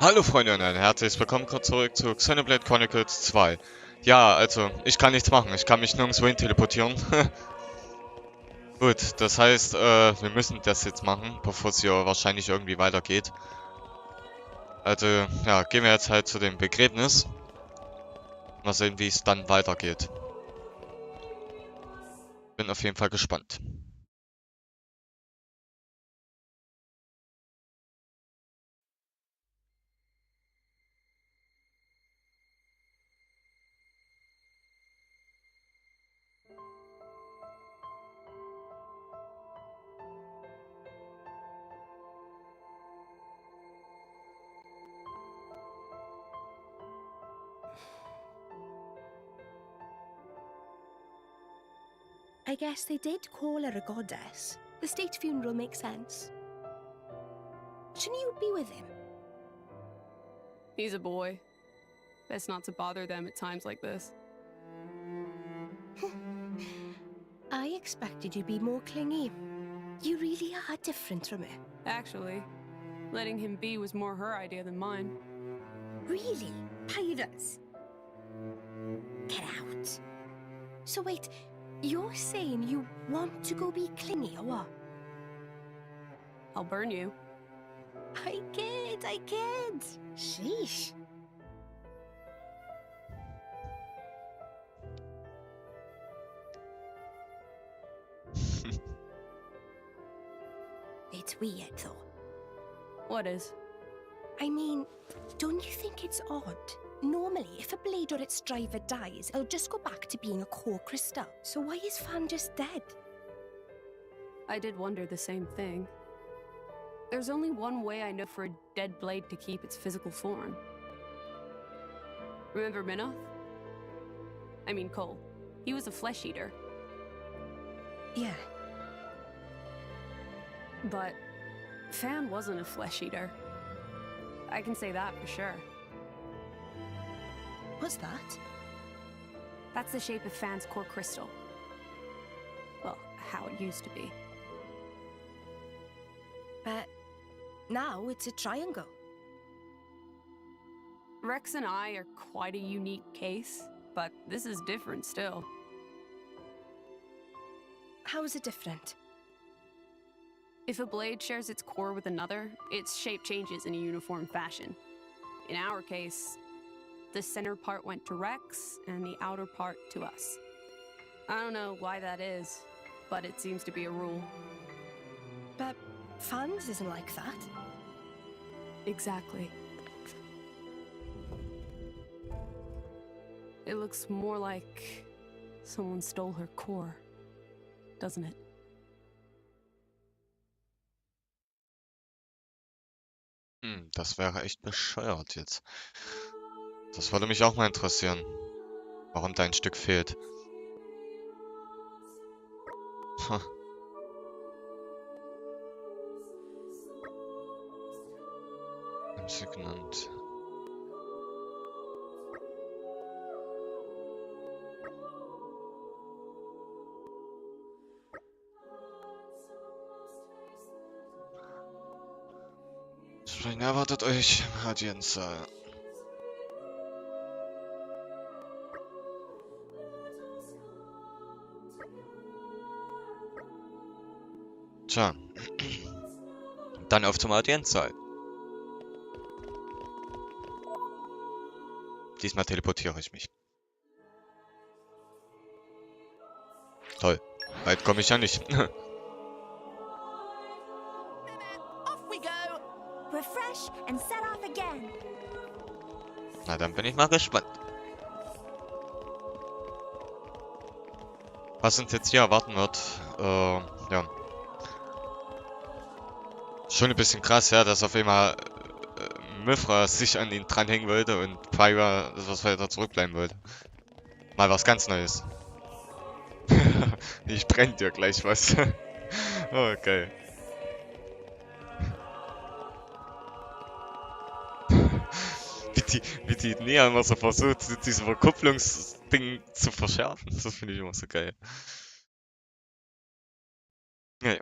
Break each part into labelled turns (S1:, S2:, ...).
S1: Hallo Freunde und herzlich willkommen kurz zurück zu Xenoblade Chronicles 2. Ja, also, ich kann nichts machen, ich kann mich nirgendwo hin teleportieren. Gut, das heißt, wir müssen das jetzt machen, bevor es hier wahrscheinlich irgendwie weitergeht. Also, ja, gehen wir jetzt halt zu dem Begräbnis. Mal sehen, wie es dann weitergeht. Bin auf jeden Fall gespannt.
S2: I guess they did call her a goddess. The state funeral makes sense. Shouldn't you be with him?
S3: He's a boy. Best not to bother them at times like this.
S2: I expected you to be more clingy. You really are different from her.
S3: Actually, letting him be was more her idea than mine.
S2: Really? Pirates? Get out. So wait, you're saying you want to go be clingy or what?
S3: I'll burn you.
S2: I kid. Sheesh. It's weird though.
S3: What is?
S2: I mean, don't you think it's odd? Normally, if a blade or its driver dies, it'll just go back to being a core crystal. So why is Fan just dead?
S3: I did wonder the same thing. There's only one way I know for a dead blade to keep its physical form. Remember Minoth? I mean Cole. He was a flesh eater.
S2: Yeah.
S3: But Fan wasn't a flesh eater. I can say that for sure.
S2: What's that?
S3: That's the shape of Fan's core crystal. Well, how it used to be.
S2: But now it's a triangle.
S3: Rex and I are quite a unique case, but this is different still.
S2: How is it different?
S3: If a blade shares its core with another, its shape changes in a uniform fashion. In our case, the center part went to Rex and the outer part to us. I don't know why that is, but it seems to be a rule.
S2: But Fan's isn't like that.
S3: Exactly. It looks more like someone stole her core, doesn't it?
S1: Das wäre echt bescheuert jetzt. Das würde mich auch mal interessieren, warum da ein Stück fehlt. Ha. Haben sie genannt. Spring erwartet euch jedenfall. Tja. Dann auf zum Audienzsaal. Diesmal teleportiere ich mich. Toll. Weit komme ich ja nicht.
S2: Refresh and set off again.
S1: Na, dann bin ich mal gespannt. Was uns jetzt hier erwarten wird, ja. Schon ein bisschen krass, ja, dass auf einmal Mythra sich an ihn dranhängen wollte und Pyra etwas weiter zurückbleiben wollte. Mal was ganz Neues. Ich brenn dir gleich was. Oh, geil. Wie die Nea immer so versucht, diese Verkupplungsding zu verschärfen. Das finde ich immer so geil. Naja.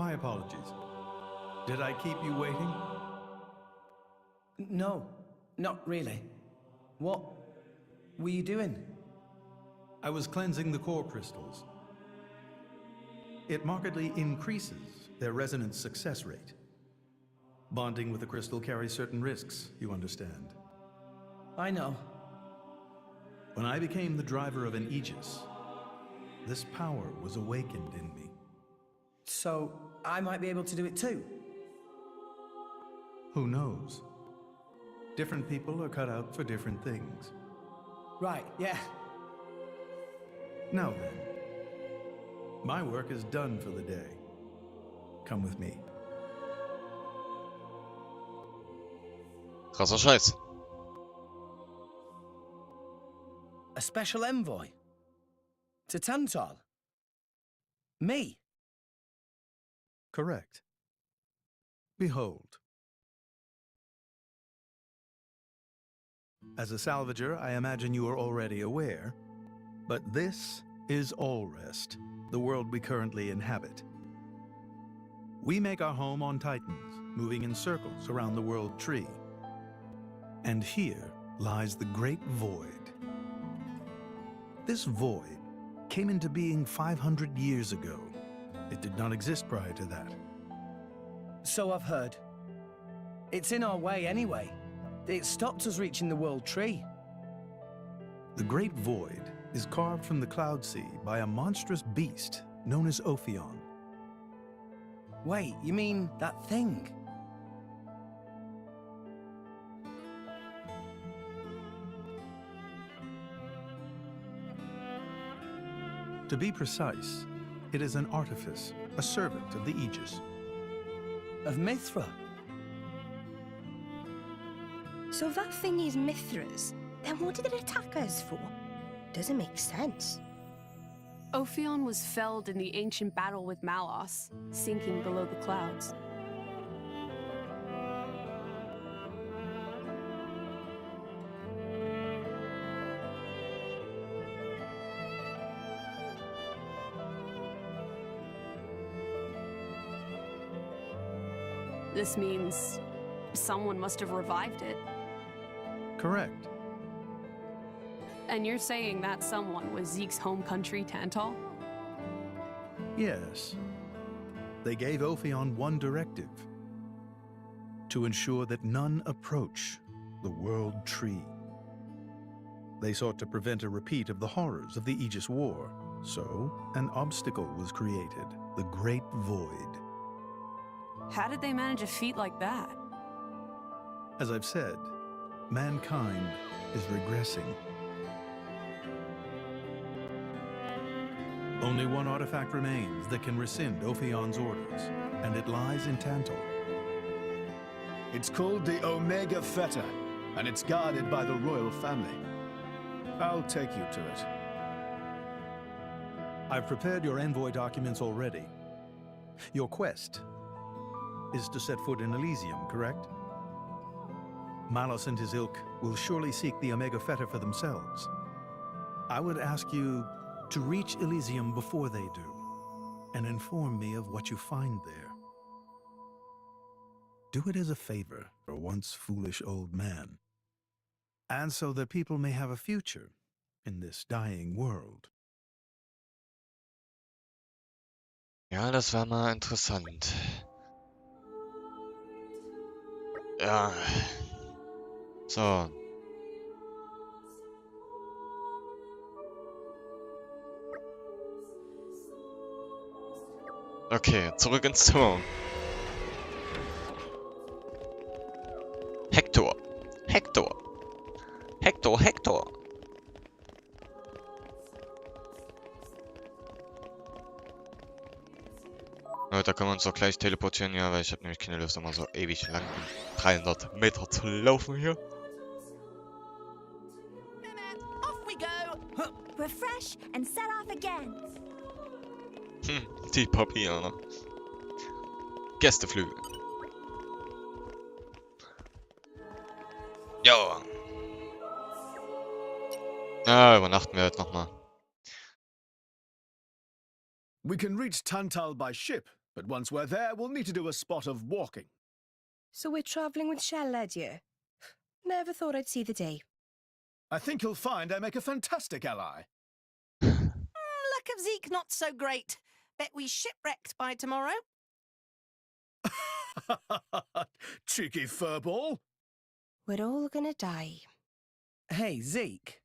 S4: My apologies. Did I keep you waiting?
S5: No, not really. What were you doing?
S4: I was cleansing the core crystals. It markedly increases their resonance success rate. Bonding with the crystal carries certain risks, you understand.
S5: I know.
S4: When I became the driver of an Aegis, this power was awakened in me.
S5: So, I might be able to do it too?
S4: Who knows? Different people are cut out for different things.
S5: Right, yeah.
S4: Now then, my work is done for the day. Come with me.
S1: Krasser Scheiß.
S5: A special envoy? To Tantal? Me?
S4: Correct. Behold. As a salvager, I imagine you are already aware, but this is Allrest, the world we currently inhabit. We make our home on Titans, moving in circles around the world tree. And here lies the Great Void. This void came into being 500 years ago. It did not exist prior to that.
S5: So I've heard. It's in our way anyway. It stopped us reaching the world tree.
S4: The Great Void is carved from the Cloud Sea by a monstrous beast known as Ophion.
S5: Wait, you mean that thing?
S4: To be precise, it is an artifice, a servant of the Aegis.
S5: Of Mithra?
S2: So that thing is Mithra's. Then what did it attack us for? Doesn't make sense.
S3: Ophion was felled in the ancient battle with Malos, sinking below the clouds. This means someone must have revived it.
S4: Correct.
S3: And you're saying that someone was Zeke's home country, Tantal?
S4: Yes. They gave Ophion one directive: to ensure that none approach the World Tree. They sought to prevent a repeat of the horrors of the Aegis War, so an obstacle was created, the Great Void.
S3: How did they manage a feat like that?
S4: As I've said, mankind is regressing. Only one artifact remains that can rescind Ophion's orders, and it lies in Tantal.
S6: It's called the Omega Feta, and it's guarded by the royal family. I'll take you to it.
S4: I've prepared your envoy documents already. Your quest is to set foot in Elysium, correct? Malos and his ilk will surely seek the Omega Feta for themselves. I would ask you to reach Elysium before they do, and inform me of what you find there. Do it as a favor for a once foolish old man, and so that people may have a future in this dying world.
S1: Ja, das wäre mal interessant. Ja. So. Okay, zurück ins Zimmer. Hector. Hector. Hector, Hector. Ja, da können wir uns doch gleich teleportieren, ja, weil ich habe nämlich keine Lust, immer so ewig lang 300 Meter zu laufen hier.
S7: Off we go! Refresh and set off again.
S1: Die Papiere. Gästeflügel. Ja. Ja, übernachten wir halt nochmal.
S6: We can reach Tantal by ship, But once we're there, we'll need to do a spot of walking.
S2: So we're travelling with Shell, dear? Never thought I'd see the day.
S6: I think you'll find I make a fantastic ally.
S7: Luck of Zeke not so great. Bet we shipwrecked by tomorrow.
S6: Cheeky furball.
S2: We're all gonna die.
S5: Hey, Zeke.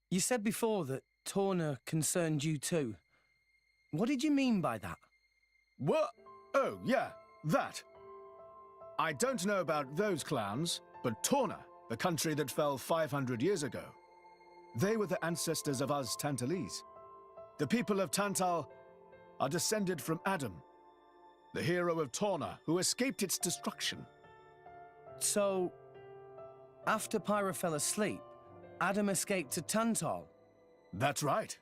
S5: You said before that Torna concerned you too. What did you mean by that?
S6: What? Oh, yeah, that. I don't know about those clans, but Torna, the country that fell 500 years ago, they were the ancestors of us Tantalese. The people of Tantal are descended from Adam, the hero of Torna who escaped its destruction.
S5: So, after Pyra fell asleep, Adam escaped to Tantal.
S6: That's right.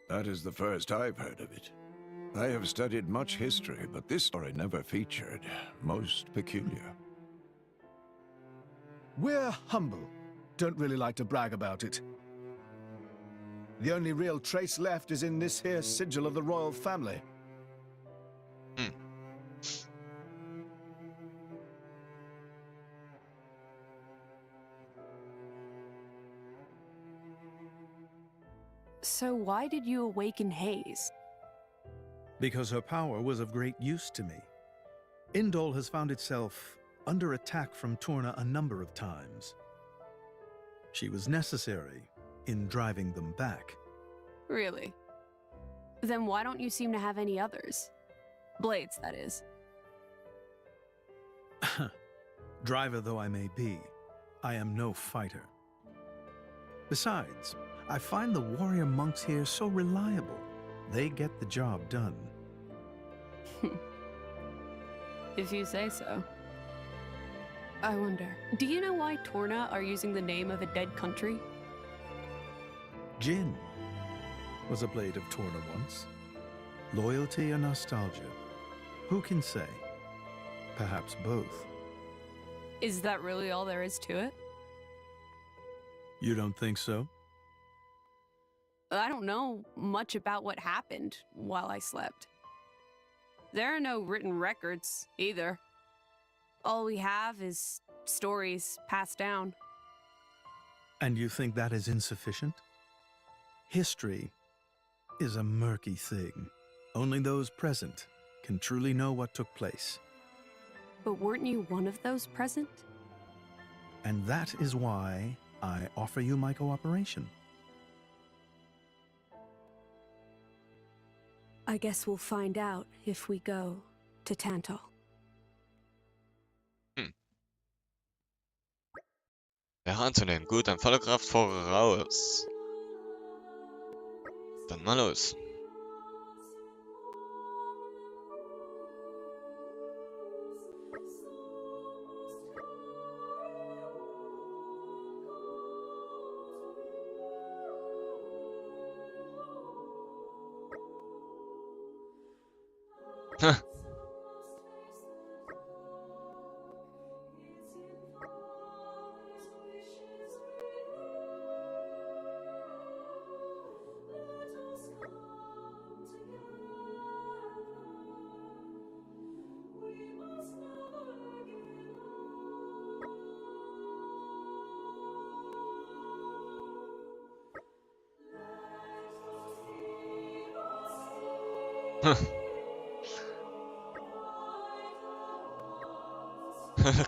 S8: That is the first I've heard of it. I have studied much history, but this story never featured. Most peculiar.
S6: We're humble. Don't really like to brag about it. The only real trace left is in this here sigil of the royal family.
S3: So why did you awaken Hayes?
S4: Because her power was of great use to me. Indol has found itself under attack from Torna a number of times. She was necessary in driving them back.
S3: Really? Then why don't you seem to have any others? Blades, that is.
S4: Driver though I may be, I am no fighter. Besides, I find the warrior monks here so reliable. They get the job done.
S3: If you say so. I wonder, do you know why Torna are using the name of a dead country?
S4: Jin was a blade of Torna once. Loyalty or nostalgia? Who can say? Perhaps both.
S3: Is that really all there is to it?
S4: You don't think so?
S3: I don't know much about what happened while I slept. There are no written records, either. All we have is stories passed down.
S4: And you think that is insufficient? History is a murky thing. Only those present can truly know what took place.
S3: But weren't you one of those present?
S4: And that is why I offer you my cooperation.
S3: I guess we'll find out if we go to Tantal.
S1: Ja, anzunehmen. Gut, dann volle Kraft voraus. Dann mal los.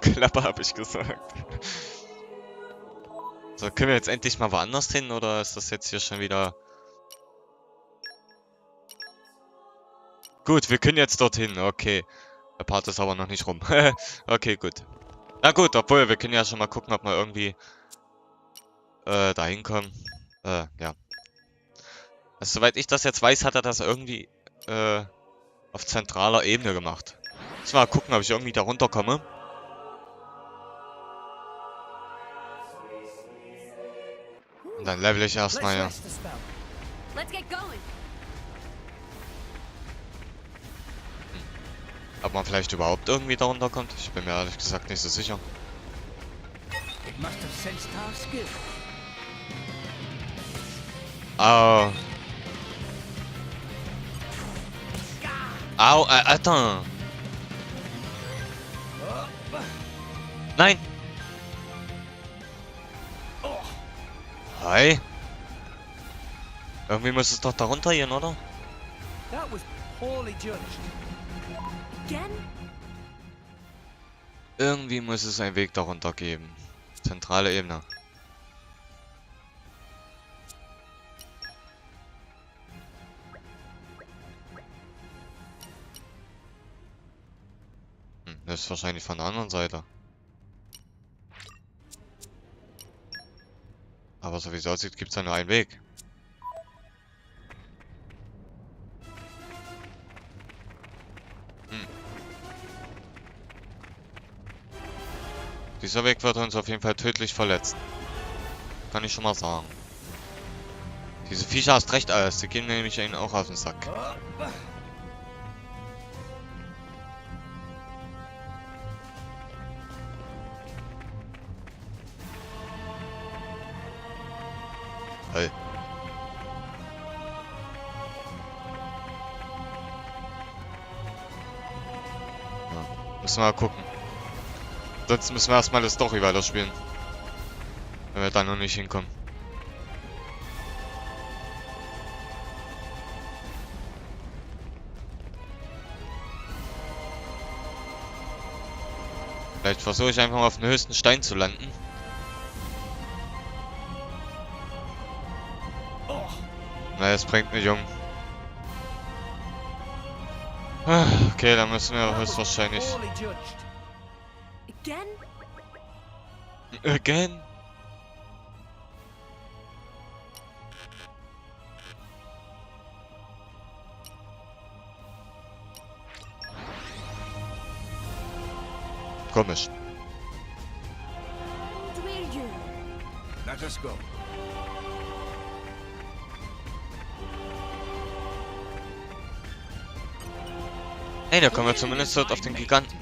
S1: Klappe, habe ich gesagt. So, können wir jetzt endlich mal woanders hin, oder ist das jetzt hier schon wieder... Gut, wir können jetzt dorthin, okay. Der Part ist aber noch nicht rum. Okay, gut. Na gut, obwohl, wir können ja schon mal gucken, ob wir irgendwie da hinkommen. Ja. Also, soweit ich das jetzt weiß, hat er das irgendwie auf zentraler Ebene gemacht. Muss mal gucken, ob ich irgendwie da runterkomme. Und dann level ich erstmal, ja.
S3: Let's get going.
S1: Ob man vielleicht überhaupt irgendwie da runterkommt? Ich bin mir ehrlich gesagt nicht so sicher. Au, Alter. Nein. Hi. Irgendwie muss es doch da runter gehen, oder?
S5: That was poorly judged.
S3: Again?
S1: Irgendwie muss es einen Weg darunter geben. Zentrale Ebene. Das ist wahrscheinlich von der anderen Seite. Aber so wie es aussieht, gibt es ja nur einen Weg. Dieser Weg wird uns auf jeden Fall tödlich verletzen. Kann ich schon mal sagen. Diese Viecher hast recht alles, die gehen nämlich ihnen auch auf den Sack. Hey. Ja, müssen wir mal gucken. Sonst müssen wir erstmal das Story weiterspielen. Wenn wir da noch nicht hinkommen. Vielleicht versuche ich einfach mal auf den höchsten Stein zu landen. Na, es bringt mich um. Okay, dann müssen wir höchstwahrscheinlich...
S3: Again?
S1: Again? Komisch.
S8: Let us go.
S1: Hey, da kommen wir zumindest dort auf den Giganten.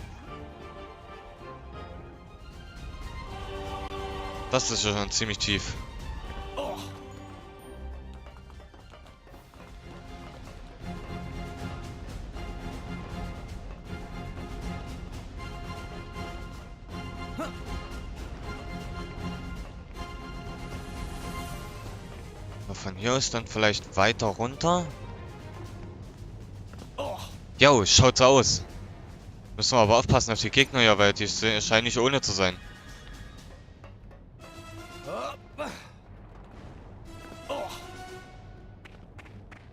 S1: Das ist ja schon ziemlich tief. Von hier aus dann vielleicht weiter runter. Jo, schaut so aus. Müssen wir aber aufpassen auf die Gegner, ja, weil die scheinen nicht ohne zu sein.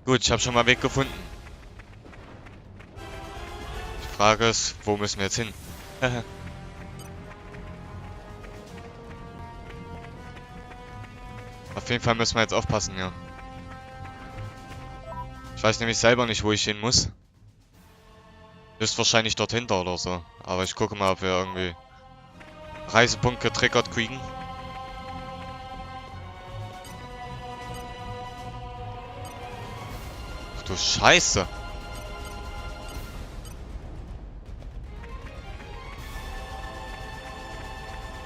S1: Gut, ich habe schon mal einen Weg gefunden. Die Frage ist, wo müssen wir jetzt hin? Auf jeden Fall müssen wir jetzt aufpassen, ja. Ich weiß nämlich selber nicht, wo ich hin muss. Ist wahrscheinlich dort hinter oder so. Aber ich gucke mal, ob wir irgendwie Reisepunkt getriggert kriegen. Ach du Scheiße.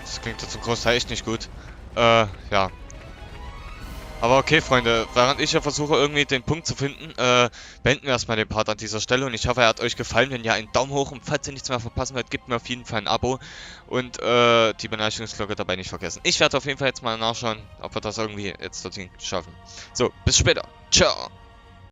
S1: Das klingt jetzt zum Großteil echt nicht gut. Ja. Aber okay, Freunde, während ich ja versuche, irgendwie den Punkt zu finden, beenden wir erstmal den Part an dieser Stelle. Und ich hoffe, er hat euch gefallen. Wenn ja, einen Daumen hoch. Und falls ihr nichts mehr verpassen wollt, gebt mir auf jeden Fall ein Abo. Und die Benachrichtigungsglocke dabei nicht vergessen. Ich werde auf jeden Fall jetzt mal nachschauen, ob wir das irgendwie jetzt dorthin schaffen. So, bis später. Ciao.